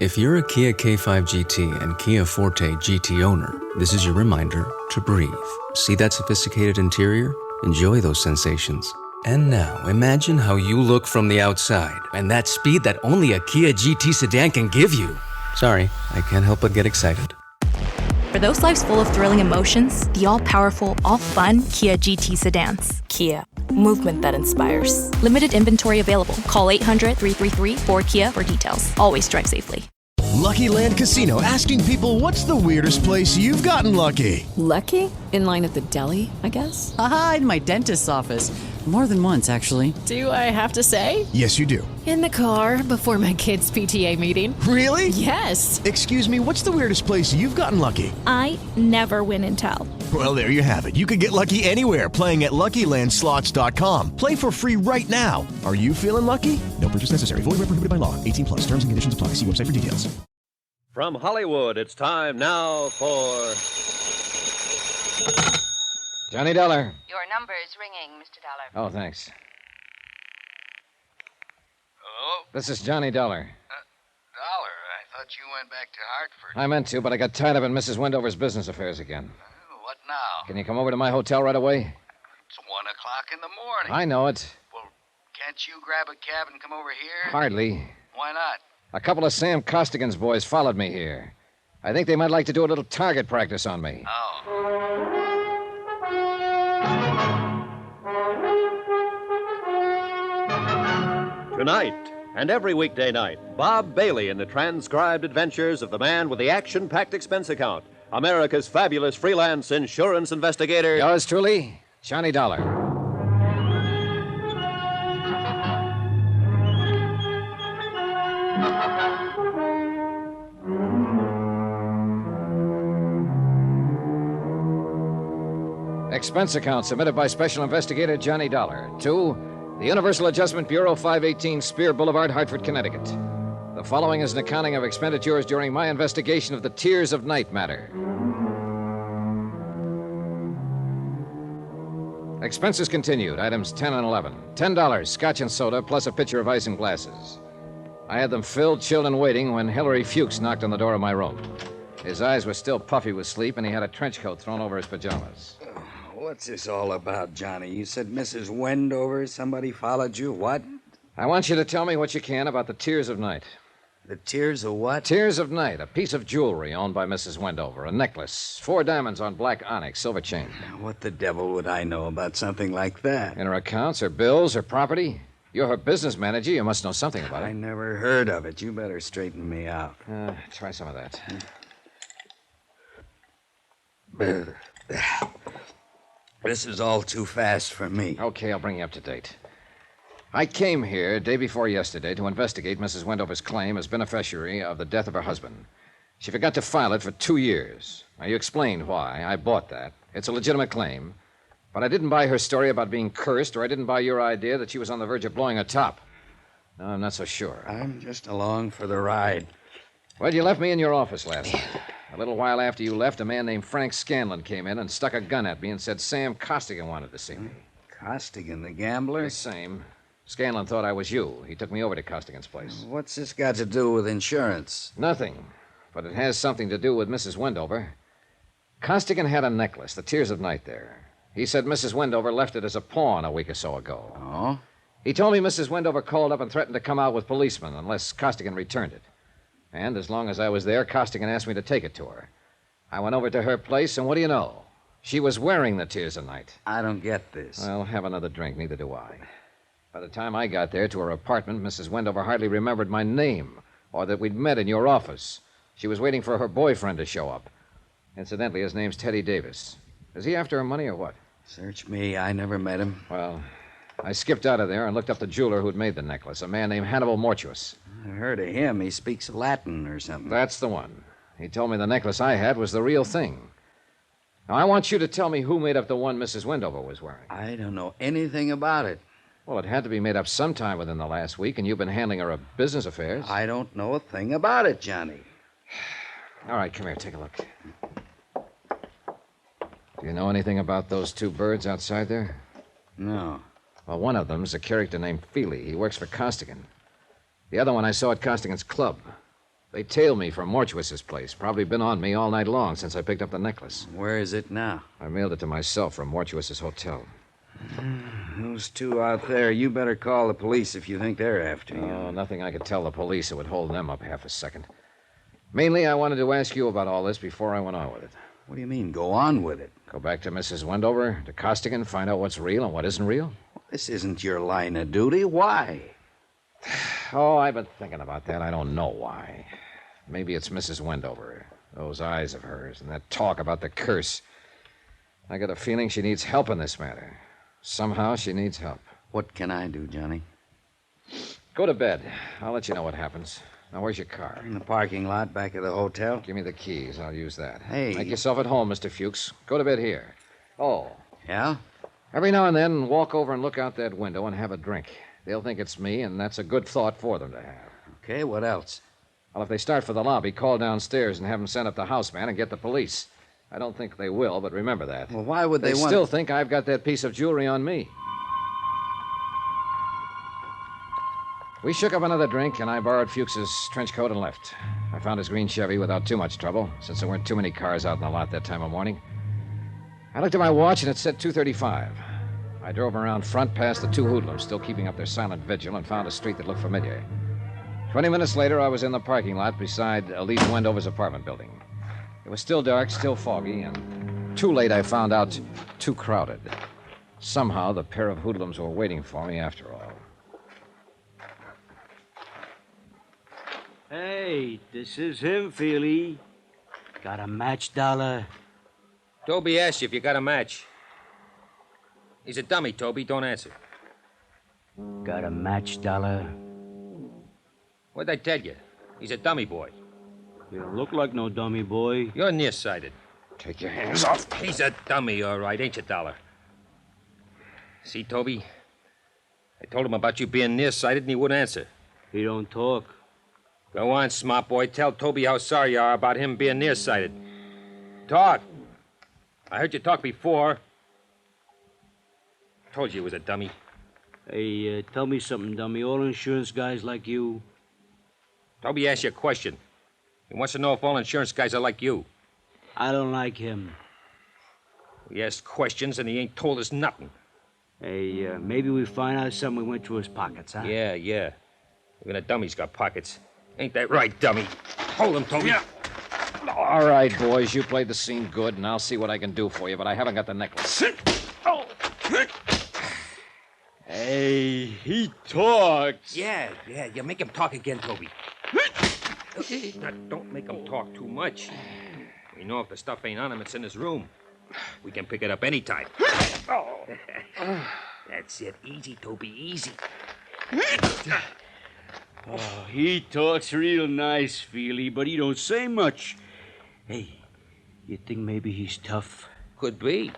If you're a Kia K5 GT and Kia Forte GT owner, this is your reminder to breathe. See that sophisticated interior? Enjoy those sensations. And now, imagine how you look from the outside and that speed that only a Kia GT sedan can give you. Sorry, I can't help but get excited. For those lives full of thrilling emotions, the all-powerful, all-fun Kia GT sedans. Kia, movement that inspires. Limited inventory available. Call 800-333-4KIA for details. Always drive safely. Lucky Land Casino, asking people, what's the weirdest place you've gotten lucky? Lucky? In line at the deli, I guess? Aha, in my dentist's office. More than once, actually. Do I have to say? Yes, you do. In the car before my kids' PTA meeting. Really? Yes. Excuse me, what's the weirdest place you've gotten lucky? I never win and tell. Well, there you have it. You can get lucky anywhere, playing at LuckyLandSlots.com. Play for free right now. Are you feeling lucky? No purchase necessary. Void where prohibited by law. 18 plus. Terms and conditions apply. See website for details. From Hollywood, it's time now for... Johnny Dollar. Your number is ringing, Mr. Dollar. Oh, thanks. Hello? This is Johnny Dollar. Dollar, I thought you went back to Hartford. I meant to, but I got tied up in Mrs. Wendover's business affairs again. What now? Can you come over to my hotel right away? It's 1 o'clock in the morning. I know it. Well, can't you grab a cab and come over here? Hardly. Why not? A couple of Sam Costigan's boys followed me here. I think they might like to do a little target practice on me. Oh. Tonight, and every weekday night, Bob Bailey in the transcribed adventures of the man with the action-packed expense account, America's fabulous freelance insurance investigator. Yours truly, Johnny Dollar. Expense account submitted by Special Investigator Johnny Dollar to the Universal Adjustment Bureau, 518 Spear Boulevard, Hartford, Connecticut. The following is an accounting of expenditures during my investigation of the Tears of Night matter. Expenses continued. Items 10 and 11. $10, scotch and soda, plus a pitcher of ice and glasses. I had them filled, chilled, and waiting when Hilary Fuchs knocked on the door of my room. His eyes were still puffy with sleep, and he had a trench coat thrown over his pajamas. What's this all about, Johnny? You said Mrs. Wendover, somebody followed you. What? I want you to tell me what you can about the Tears of Night. The Tears of what? Tears of Night, a piece of jewelry owned by Mrs. Wendover, a necklace, 4 diamonds on black onyx, silver chain. What the devil would I know about something like that? In her accounts, her bills, her property? You're her business manager. You must know something about it. I never heard of it. You better straighten me out. Try some of that. This is all too fast for me. Okay, I'll bring you up to date. I came here day before yesterday to investigate Mrs. Wendover's claim as beneficiary of the death of her husband. She forgot to file it for 2 years. Now, you explained why. I bought that. It's a legitimate claim. But I didn't buy her story about being cursed, or I didn't buy your idea that she was on the verge of blowing her top. No, I'm not so sure. I'm just along for the ride. Well, you left me in your office last night. A little while after you left, a man named Frank Scanlon came in and stuck a gun at me and said Sam Costigan wanted to see me. Costigan, the gambler? The same. Scanlon thought I was you. He took me over to Costigan's place. What's this got to do with insurance? Nothing. But it has something to do with Mrs. Wendover. Costigan had a necklace, the Tears of Night there. He said Mrs. Wendover left it as a pawn a week or so ago. Oh? He told me Mrs. Wendover called up and threatened to come out with policemen unless Costigan returned it. And as long as I was there, Costigan asked me to take it to her. I went over to her place, and what do you know? She was wearing the Tears of Night. I don't get this. Well, have another drink. Neither do I. By the time I got there to her apartment, Mrs. Wendover hardly remembered my name or that we'd met in your office. She was waiting for her boyfriend to show up. Incidentally, his name's Teddy Davis. Is he after her money or what? Search me. I never met him. Well, I skipped out of there and looked up the jeweler who'd made the necklace, a man named Hannibal Mortuus. I heard of him. He speaks Latin or something. That's the one. He told me the necklace I had was the real thing. Now, I want you to tell me who made up the one Mrs. Wendover was wearing. I don't know anything about it. Well, it had to be made up sometime within the last week, and you've been handling her business affairs. I don't know a thing about it, Johnny. All right, come here. Take a look. Do you know anything about those 2 birds outside there? No. Well, one of them's a character named Feely. He works for Costigan. The other one I saw at Costigan's club. They tailed me from Mortuous's place. Probably been on me all night long since I picked up the necklace. Where is it now? I mailed it to myself from Mortuous's hotel. Those two out there, you better call the police if you think they're after you. Oh, nothing I could tell the police that would hold them up half a second. Mainly, I wanted to ask you about all this before I went on with it. What do you mean, go on with it? Go back to Mrs. Wendover, to Costigan, find out what's real and what isn't real? This isn't your line of duty. Why? Oh, I've been thinking about that. I don't know why. Maybe it's Mrs. Wendover. Those eyes of hers and that talk about the curse. I got a feeling she needs help in this matter. Somehow she needs help. What can I do, Johnny? Go to bed. I'll let you know what happens. Now, where's your car? In the parking lot back of the hotel. Give me the keys. I'll use that. Hey. Make yourself at home, Mr. Fuchs. Go to bed here. Oh. Yeah? Every now and then, walk over and look out that window and have a drink. They'll think it's me, and that's a good thought for them to have. Okay, what else? Well, if they start for the lobby, call downstairs and have them send up the houseman and get the police. I don't think they will, but remember that. Well, why would they want... still think I've got that piece of jewelry on me. We shook up another drink, and I borrowed Fuchs's trench coat and left. I found his green Chevy without too much trouble, since there weren't too many cars out in the lot that time of morning. I looked at my watch, and it said 2:35. I drove around front past the two hoodlums, still keeping up their silent vigil, and found a street that looked familiar. 20 minutes later, I was in the parking lot beside Elise Wendover's apartment building. It was still dark, still foggy, and too late I found out too crowded. Somehow, the pair of hoodlums were waiting for me after all. Hey, this is him, Feely. Got a match, Dollar? Toby asked you if you got a match. He's a dummy, Toby. Don't answer. Got a match, Dollar? What'd I tell you? He's a dummy boy. You don't look like no dummy boy. You're nearsighted. Take your hands off. He's a dummy, all right, ain't you, Dollar? See, Toby? I told him about you being nearsighted, and he wouldn't answer. He don't talk. Go on, smart boy. Tell Toby how sorry you are about him being nearsighted. Talk. I heard you talk before. Told you he was a dummy. Hey, tell me something, dummy. All insurance guys like you? Toby asked you a question. He wants to know if all insurance guys are like you. I don't like him. We asked questions, and he ain't told us nothing. Hey, maybe we find out something went through his pockets, huh? Yeah. Even a dummy's got pockets. Ain't that right, dummy? Hold him, Toby. Yeah. All right, boys, you played the scene good, and I'll see what I can do for you, but I haven't got the necklace. Oh. Hey, he talks. Yeah, you make him talk again, Toby. Now, don't make him talk too much. We know if the stuff ain't on him, it's in his room. We can pick it up anytime. That's it. Easy, Toby, easy. Oh, he talks real nice, Feely, but he don't say much. Hey, you think maybe he's tough? Could be.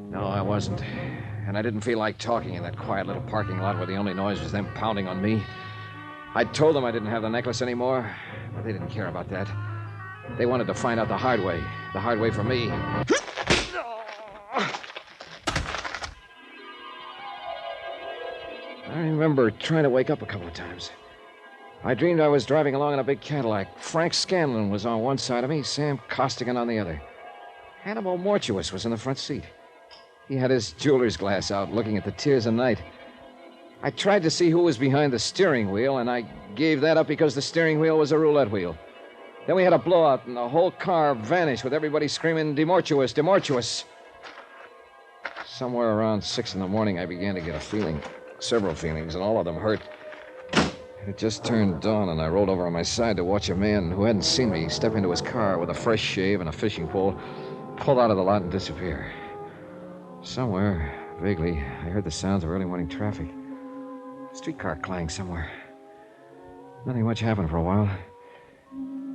No, I wasn't. And I didn't feel like talking in that quiet little parking lot where the only noise was them pounding on me. I told them I didn't have the necklace anymore, but they didn't care about that. They wanted to find out the hard way for me. I remember trying to wake up a couple of times. I dreamed I was driving along in a big Cadillac. Frank Scanlon was on one side of me, Sam Costigan on the other. Hannibal Mortuous was in the front seat. He had his jeweler's glass out, looking at the tears of night. I tried to see who was behind the steering wheel, and I gave that up because the steering wheel was a roulette wheel. Then we had a blowout, and the whole car vanished with everybody screaming, "Demortuous, demortuous." Somewhere around 6 in the morning, I began to get a feeling, several feelings, and all of them hurt. It just turned dawn, and I rolled over on my side to watch a man who hadn't seen me step into his car with a fresh shave and a fishing pole, pull out of the lot and disappear. Somewhere, vaguely, I heard the sounds of early morning traffic. A streetcar clanged somewhere. Nothing much happened for a while.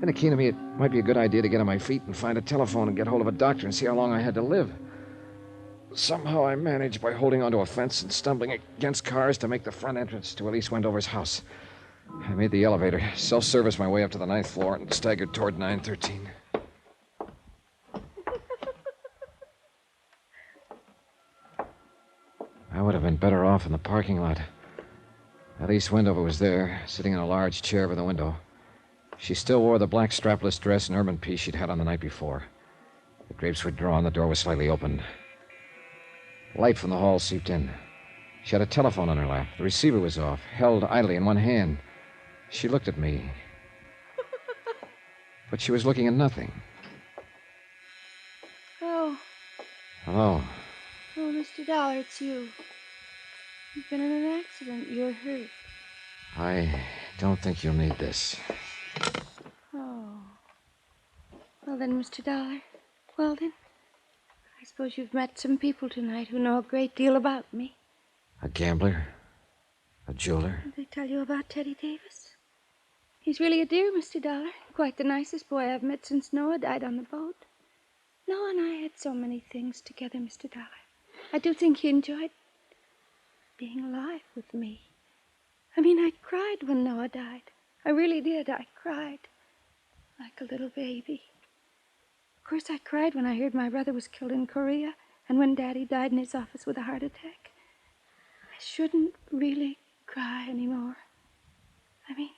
Then it came to me it might be a good idea to get on my feet and find a telephone and get hold of a doctor and see how long I had to live. Somehow I managed, by holding onto a fence and stumbling against cars, to make the front entrance to Elise Wendover's house. I made the elevator, self-serviced my way up to the 9th floor, and staggered toward 913. I would have been better off in the parking lot. Elise Wendover was there, sitting in a large chair by the window. She still wore the black strapless dress and ermine piece she'd had on the night before. The drapes were drawn, the door was slightly open. Light from the hall seeped in. She had a telephone on her lap. The receiver was off, held idly in one hand. She looked at me. But she was looking at nothing. Oh. Hello. Oh, Mr. Dollar, it's you. You've been in an accident. You're hurt. I don't think you'll need this. Oh. Well then, Mr. Dollar. Well then. I suppose you've met some people tonight who know a great deal about me. A gambler? A jeweler? Did they tell you about Teddy Davis? He's really a dear, Mr. Dollar. Quite the nicest boy I've met since Noah died on the boat. Noah and I had so many things together, Mr. Dollar. I do think he enjoyed being alive with me. I mean, I cried when Noah died. I really did. I cried like a little baby. Of course, I cried when I heard my brother was killed in Korea and when Daddy died in his office with a heart attack. I shouldn't really cry anymore. I mean,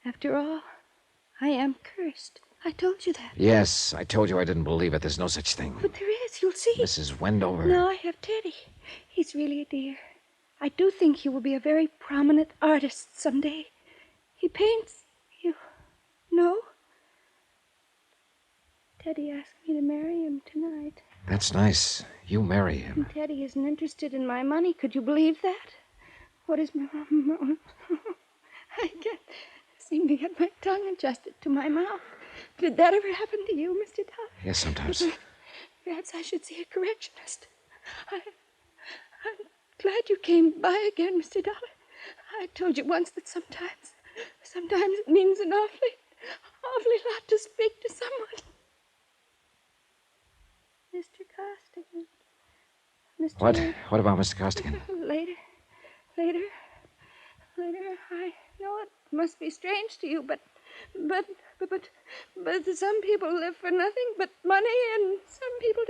after all, I am cursed. I told you that. Yes, I told you I didn't believe it. There's no such thing. But there is, you'll see. Mrs. Wendover. No, I have Teddy. He's really a dear. I do think he will be a very prominent artist someday. He paints. You know? Teddy asked me to marry him tonight. That's nice. You marry him. And Teddy isn't interested in my money. Could you believe that? What is my... I can't seem to get my tongue adjusted to my mouth. Did that ever happen to you, Mr. Dollar? Yes, sometimes. Perhaps I should see a correctionist. I'm glad you came by again, Mr. Dollar. I told you once that sometimes it means an awfully lot to speak to someone. Mr. Costigan. Mr. What? What about Mr. Costigan? Later. I know it must be strange to you, but some people live for nothing but money, and some people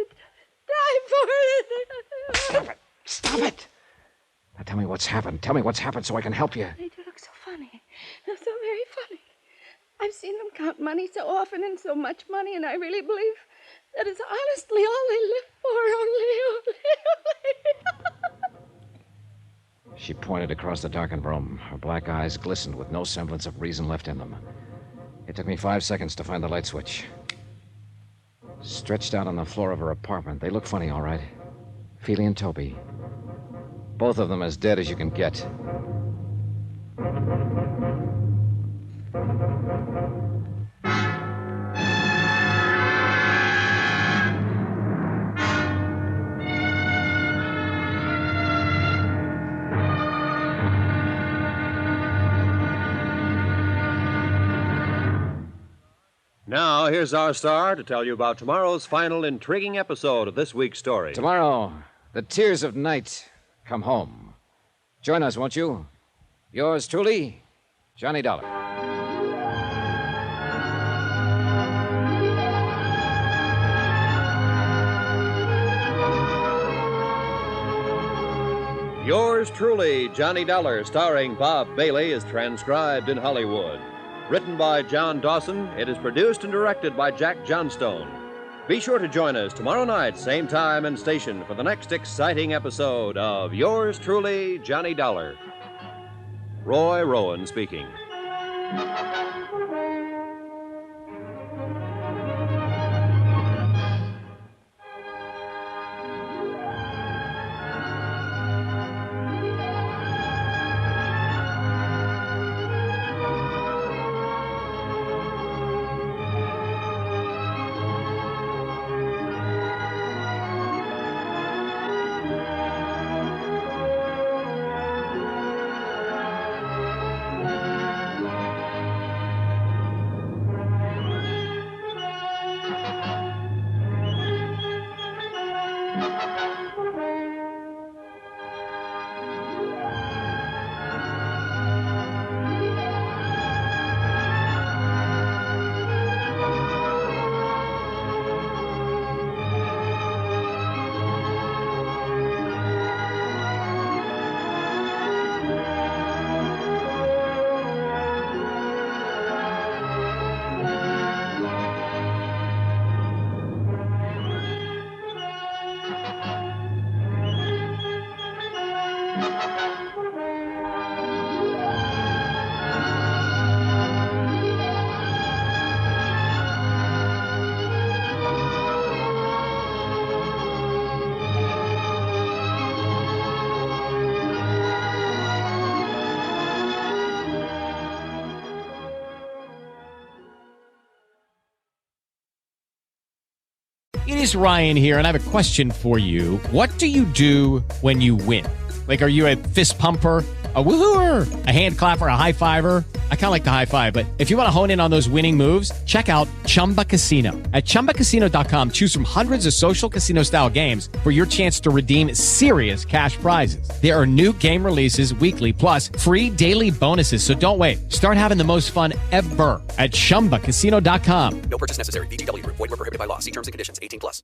die for it. Stop it! Now tell me what's happened. Tell me what's happened so I can help you. They do look so funny. They're so very funny. I've seen them count money so often and so much money, and I really believe that is honestly all they live for, only. She pointed across the darkened room. Her black eyes glistened with no semblance of reason left in them. It took me 5 seconds to find the light switch. Stretched out on the floor of her apartment, they look funny, all right. Feely and Toby. Both of them as dead as you can get. Now, here's our star to tell you about tomorrow's final intriguing episode of this week's story. Tomorrow, the tears of night come home. Join us, won't you? Yours truly, Johnny Dollar. Yours truly, Johnny Dollar, starring Bob Bailey, is transcribed in Hollywood. Written by John Dawson, it is produced and directed by Jack Johnstone. Be sure to join us tomorrow night, same time and station, for the next exciting episode of Yours truly, Johnny Dollar. Roy Rowan speaking. It is Ryan here, and I have a question for you. What do you do when you win? Like, are you a fist pumper, a woohooer, a hand clapper, a high fiver? I kind of like the high five, but if you want to hone in on those winning moves, check out Chumba Casino. At ChumbaCasino.com, choose from hundreds of social casino-style games for your chance to redeem serious cash prizes. There are new game releases weekly, plus free daily bonuses, so don't wait. Start having the most fun ever at ChumbaCasino.com. No purchase necessary. VGW. Void where prohibited by law. See terms and conditions. 18+.